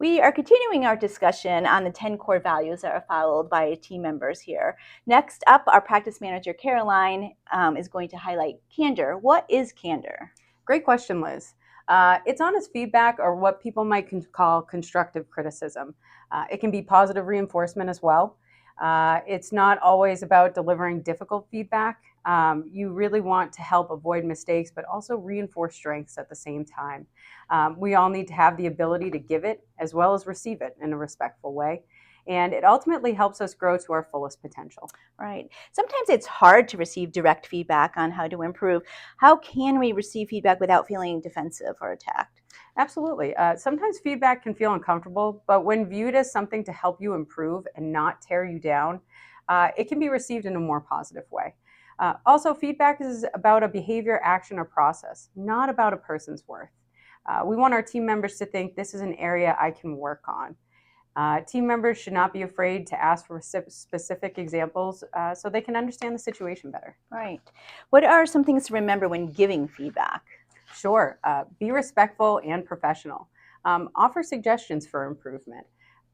We are continuing our discussion on the 10 core values that are followed by team members here. Next up, our practice manager, Caroline, is going to highlight candor. What is candor? Great question, Liz. It's honest feedback, or what people might call constructive criticism. It can be positive reinforcement as well. It's not always about delivering difficult feedback. You really want to help avoid mistakes, but also reinforce strengths at the same time. We all need to have the ability to give it as well as receive it in a respectful way. And it ultimately helps us grow to our fullest potential. Right. Sometimes it's hard to receive direct feedback on how to improve. How can we receive feedback without feeling defensive or attacked? Absolutely. Sometimes feedback can feel uncomfortable, but when viewed as something to help you improve and not tear you down, it can be received in a more positive way. Also, feedback is about a behavior, action, or process, not about a person's worth. We want our team members to think this is an area I can work on. Team members should not be afraid to ask for specific examples so they can understand the situation better. Right. What are some things to remember when giving feedback? Sure, be respectful and professional. Offer suggestions for improvement.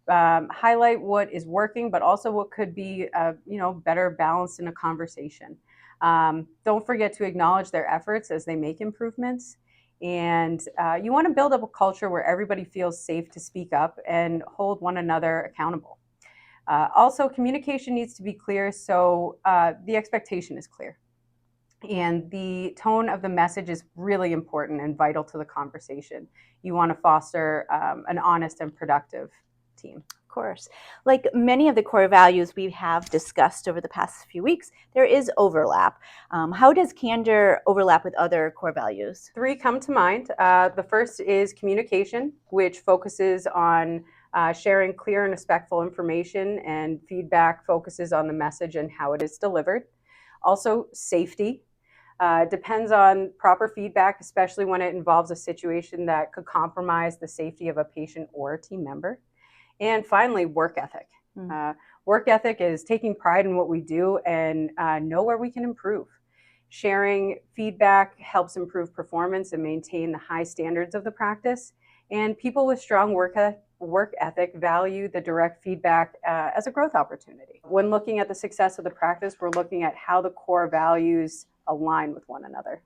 Highlight what is working, but also what could be, better balanced in a conversation. Don't forget to acknowledge their efforts as they make improvements. And you want to build up a culture where everybody feels safe to speak up and hold one another accountable. Also, communication needs to be clear, so the expectation is clear. And the tone of the message is really important and vital to the conversation. You want to foster an honest and productive team. Of course. Like many of the core values we have discussed over the past few weeks, there is overlap. How does candor overlap with other core values? Three come to mind. The first is communication, which focuses on sharing clear and respectful information, and feedback focuses on the message and how it is delivered. Also, safety. Depends on proper feedback, especially when it involves a situation that could compromise the safety of a patient or a team member. And finally, work ethic. Work ethic is taking pride in what we do and know where we can improve. Sharing feedback helps improve performance and maintain the high standards of the practice. And people with strong work ethic value the direct feedback as a growth opportunity. When looking at the success of the practice, we're looking at how the core values align with one another.